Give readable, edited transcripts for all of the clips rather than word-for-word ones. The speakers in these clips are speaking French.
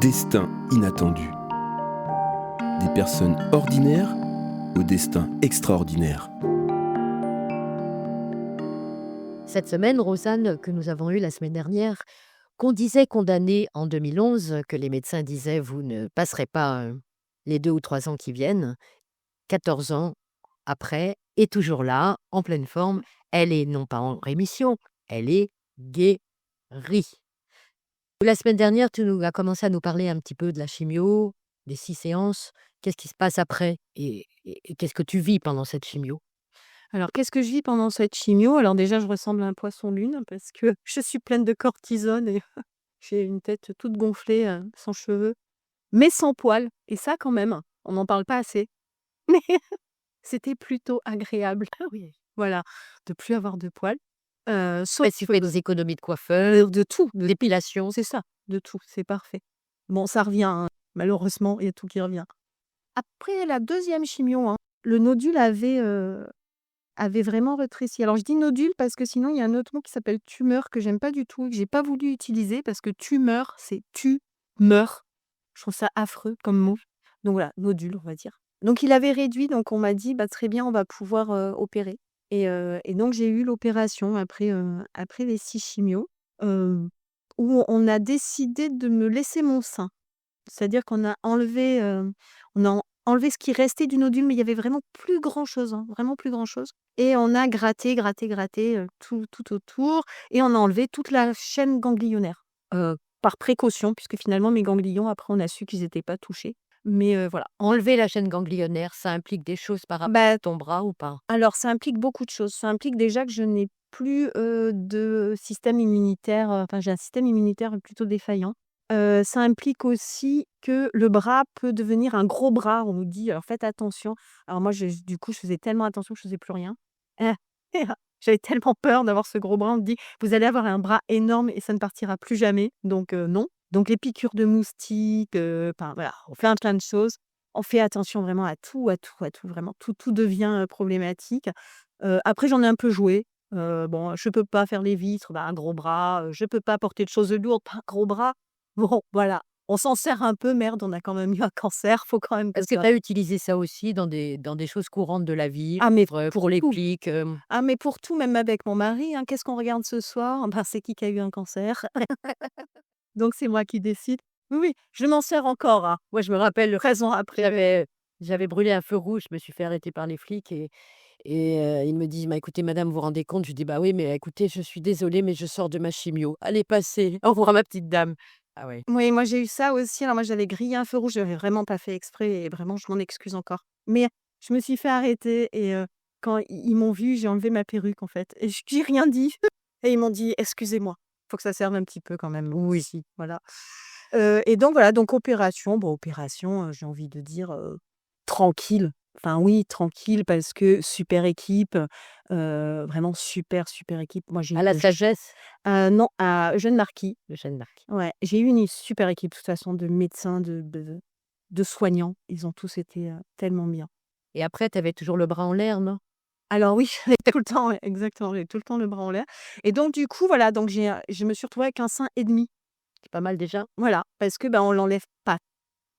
Destin inattendu. Des personnes ordinaires au destin extraordinaire. Cette semaine, Rosanne, que nous avons eue la semaine dernière, qu'on disait condamnée en 2011, que les médecins disaient vous ne passerez pas les 2 ou 3 ans qui viennent, 14 ans après, est toujours là, en pleine forme. Elle est non pas en rémission, elle est guérie. La semaine dernière, tu as commencé à nous parler un petit peu de la chimio, des 6 séances. Qu'est-ce qui se passe après et qu'est-ce que tu vis pendant cette chimio? Alors, qu'est-ce que je vis pendant cette chimio? Alors déjà, je ressemble à un poisson-lune parce que je suis pleine de cortisone et j'ai une tête toute gonflée, sans cheveux, mais sans poils. Et ça, quand même, on n'en parle pas assez. Mais c'était plutôt agréable, Ah oui. voilà, de plus avoir de poils. Ouais, Sauf tu fais des économies de coiffeur, de tout, d'épilation. c'est ça, de tout, c'est parfait. Bon, ça revient, hein, malheureusement, il y a tout qui revient. Après la deuxième chimio, hein, le nodule avait vraiment rétréci. Alors je dis nodule parce que sinon il y a un autre mot qui s'appelle tumeur que j'aime pas du tout et que j'ai pas voulu utiliser parce que tumeur, c'est tu meurs. Je trouve ça affreux comme mot. Donc voilà, nodule, on va dire. Donc il avait réduit, donc on m'a dit: «Bah, très bien, on va pouvoir, opérer» et donc j'ai eu l'opération après les 6 chimios, heu, où on a décidé de me laisser mon sein. C'est-à-dire qu'on a enlevé, on a enlevé ce qui restait du nodule, mais il y avait vraiment plus grand-chose, hein, vraiment plus grand-chose et on a gratté, gratté, gratté, tout autour et on a enlevé toute la chaîne ganglionnaire, par précaution puisque finalement mes ganglions après on a su qu'ils n'étaient pas touchés. Mais, voilà. Enlever la chaîne ganglionnaire, ça implique des choses par rapport Bah, à ton bras ou pas? alors ça implique beaucoup de choses. Ça implique déjà que je n'ai plus, de système immunitaire, enfin j'ai un système immunitaire plutôt défaillant. Ça implique aussi que le bras peut devenir un gros bras. On nous dit: «Alors faites attention». Alors moi du coup, je faisais tellement attention que je faisais plus rien. J'avais tellement peur d'avoir ce gros bras. On me dit: «Vous allez avoir un bras énorme et ça ne partira plus jamais». Donc non. Donc les piqûres de moustiques, enfin voilà, on fait un plein de choses. On fait attention vraiment à tout, à tout, à tout, vraiment tout devient, problématique. Après j'en ai un peu joué. Bon, je peux pas faire les vitres, bah, un gros bras, je peux pas porter de choses lourdes, un gros bras. Bon, voilà, on s'en sert un peu, merde, on a quand même eu un cancer, faut quand même que Est-ce que ça tu as utilisé ça aussi dans des choses courantes de la vie, ah mais pour pour les tout, pliques, ah mais pour tout, même avec mon mari, hein. Qu'est-ce qu'on regarde ce soir? Ben, c'est qui a eu un cancer? Donc c'est moi qui décide. Oui, oui, je m'en sers encore, hein. Moi, je me rappelle, 13 ans après. j'avais brûlé un feu rouge, je me suis fait arrêter par les flics et il me dit: «Bah, écoutez madame, vous vous rendez compte?» Je lui dis: «Bah, oui, mais écoutez, je suis désolé, mais je sors de ma chimio. Allez, passez. Au revoir ma petite dame». Ah ouais. Oui, moi j'ai eu ça aussi. Alors moi j'avais grillé un feu rouge, j'avais vraiment pas fait exprès et vraiment je m'en excuse encore. Mais je me suis fait arrêter et quand ils m'ont vue, j'ai enlevé ma perruque en fait et j'ai rien dit et ils m'ont dit: «Excusez-moi». Faut que ça serve un petit peu quand même Oui. aussi, voilà. Et donc voilà, donc opération, bon opération, j'ai envie de dire, tranquille. Enfin oui, tranquille parce que super équipe, vraiment super, super équipe. Moi j'ai À eu la de ch sagesse non, à Eugène Marquis. de Jeanne d'Arc. Ouais, j'ai eu une super équipe de toute façon de médecins, de soignants. Ils ont tous été, tellement bien. Et après, tu avais toujours le bras en l'air, non? Alors oui, j'avais tout le temps, ouais, exactement, j'avais tout le temps le bras en l'air et donc du coup, voilà, donc je me suis retrouvée avec un sein et demi. C'est pas mal déjà. Voilà, parce que, ben, on l'enlève pas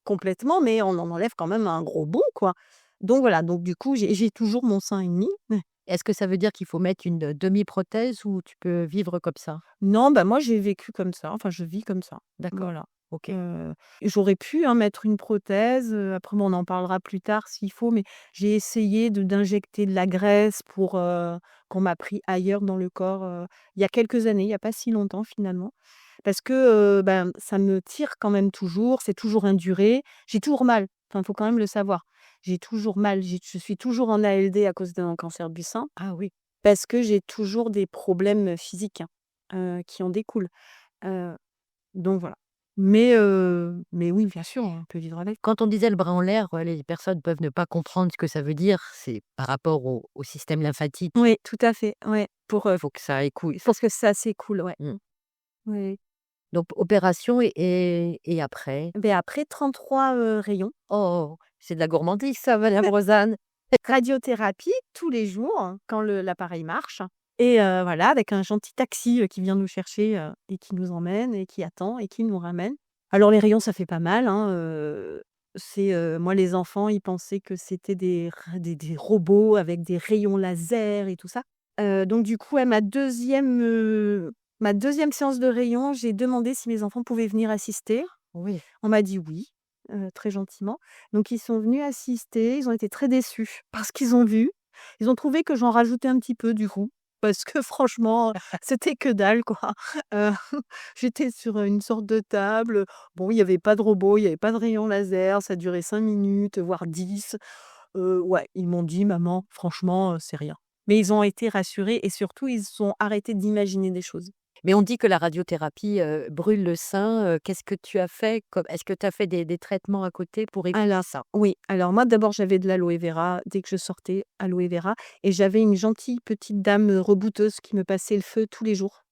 complètement, mais on en enlève quand même un gros bout, quoi. Donc voilà, donc du coup, j'ai toujours mon sein et demi. Est-ce que ça veut dire qu'il faut mettre une, demi-prothèse ou tu peux vivre comme ça? Non, bah, moi, j'ai vécu comme ça, enfin, je vis comme ça. D'accord, Voilà. OK. J'aurais pu, hein, mettre une prothèse, après bon, on en parlera plus tard s'il faut, mais j'ai essayé d'injecter de la graisse pour, qu'on m'a pris ailleurs dans le corps, il y a quelques années, il y a pas si longtemps finalement. Parce que, ben, ça me tire quand même toujours, c'est toujours induré. J'ai toujours mal, enfin, il faut quand même le savoir. J'ai toujours mal, je suis toujours en ALD à cause d'un cancer du sein, Ah oui. parce que j'ai toujours des problèmes, physiques, hein, qui en découlent. Heu, donc voilà. Mais oui, bien sûr, on peut vivre avec. Quand on disait le bras en l'air, les personnes peuvent ne pas comprendre ce que ça veut dire. C'est par rapport au système lymphatique. Oui, tout à fait, ouais, Il faut que ça écoule. pour que ça s'écoule, ouais. Mmh. Oui. Donc opération et après? Beh, après 33, rayons, Oh! C'est de la gourmandise ça, madame Rosanne. radiothérapie tous les jours hein, quand l'appareil marche et voilà, avec un gentil taxi, qui vient nous chercher, et qui nous emmène et qui attend et qui nous ramène. Alors les rayons, ça fait pas mal, hein, moi les enfants, ils pensaient que c'était des robots avec des rayons laser et tout ça. Donc du coup, à ma deuxième séance de rayons, j'ai demandé si mes enfants pouvaient venir assister. Oui. On m'a dit «oui», très gentiment. Donc ils sont venus assister, ils ont été très déçus parce qu'ils ont vu. Ils ont trouvé que j'en rajoutais un petit peu du coup, parce que franchement, c'était que dalle quoi. Heu, J'étais sur, une sorte de table, bon il y avait pas de robot, il y avait pas de rayon laser, ça durait 5 minutes, voire 10. Ouais, ils m'ont dit: «Maman, franchement, c'est rien». Mais ils ont été rassurés et surtout ils ont arrêté d'imaginer des choses. Mais on dit que la radiothérapie, brûle le sein, qu'est-ce que tu as fait comme est-ce que tu as fait des traitements à côté pour éviter Alors ça? oui, alors moi d'abord j'avais de l'aloe vera, dès que je sortais, aloe vera et j'avais une gentille petite dame, rebouteuse qui me passait le feu tous les jours,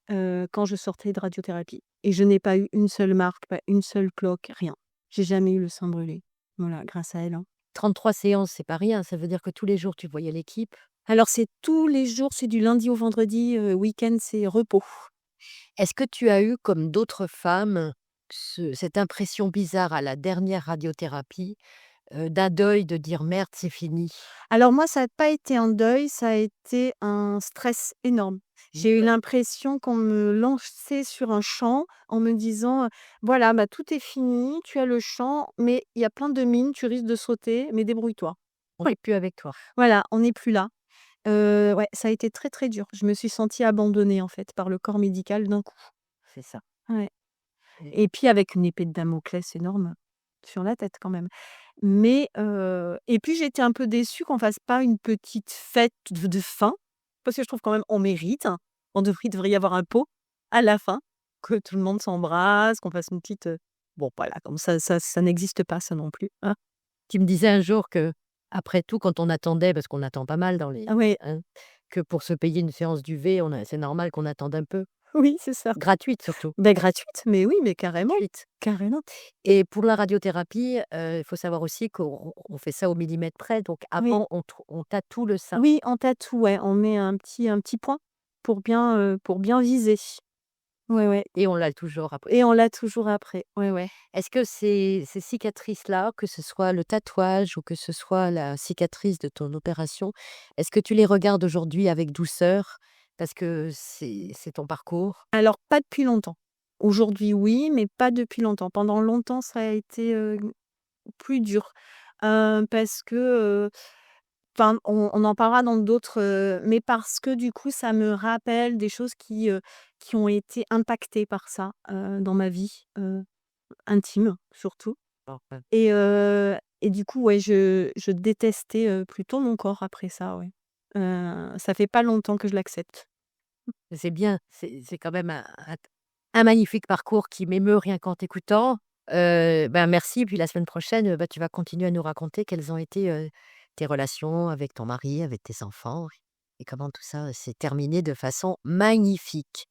quand je sortais de radiothérapie et je n'ai pas eu une seule marque, pas une seule cloque, rien. J'ai jamais eu le sein brûlé. Voilà, grâce à elle, hein. 33 séances, c'est pas rien, ça veut dire que tous les jours tu voyais l'équipe. Alors c'est tous les jours, c'est du lundi au vendredi, week-end c'est repos. Est-ce que tu as eu, comme d'autres femmes, cette impression bizarre à la dernière radiothérapie, d'un deuil, de dire: «Merde, c'est fini»? Alors moi, ça a pas été un deuil, ça a été un stress énorme. J'ai eu l'impression qu'on me lançait sur un champ en me disant, «Voilà, bah, tout est fini, tu as le champ, mais il y a plein de mines, tu risques de sauter, mais débrouille-toi». On Oui. n'est plus avec toi. Voilà, on n'est plus là. Ouais, ça a été très, très dur. Je me suis sentie abandonnée, en fait, par le corps médical d'un coup. C'est ça. Ouais Et et puis avec une épée de Damoclès énorme sur la tête quand même. Mais et puis j'étais un peu déçue qu'on fasse pas une petite fête de fin, parce que je trouve quand même on mérite, hein. Devrait y avoir un pot à la fin, que tout le monde s'embrasse, qu'on fasse une petite, bon voilà, comme ça n'existe pas ça non plus, hein. tu me disais un jour que après tout, quand on attendait, parce qu'on attend pas mal dans les Ah ouais, hein, que pour se payer une séance d'UV, c'est normal qu'on attende un peu. oui, c'est ça. Gratuite surtout. Beh, gratuite, mais oui, mais carrément, Gratuite. carrément. Et pour la radiothérapie, il faut savoir aussi qu'on fait ça au millimètre près, donc Oui, avant on tatoue le sein oui, en tatou, ouais, on met un petit point pour bien viser. Ouais, ouais et on l'a toujours après. et on l'a toujours après. Ouais, ouais. Est-ce que ces cicatrices-là, que ce soit le tatouage ou que ce soit la cicatrice de ton opération, est-ce que tu les regardes aujourd'hui avec douceur? Parce que c'est ton parcours. Alors pas depuis longtemps. Aujourd'hui oui, mais pas depuis longtemps. Pendant longtemps, ça a été, plus dur, parce que, enfin on en parlera dans d'autres, mais parce que du coup ça me rappelle des choses qui ont été impactées par ça, dans ma vie, intime surtout Enfin, et du coup ouais je détestais, plutôt mon corps après ça, ouais. Ça fait pas longtemps que je l'accepte. c'est bien, c'est quand même un magnifique parcours qui m'émeut rien qu'en t'écoutant. Ben, merci, puis la semaine prochaine, bah, tu vas continuer à nous raconter quelles ont été, tes relations avec ton mari, avec tes enfants et comment tout ça, s'est terminé de façon magnifique.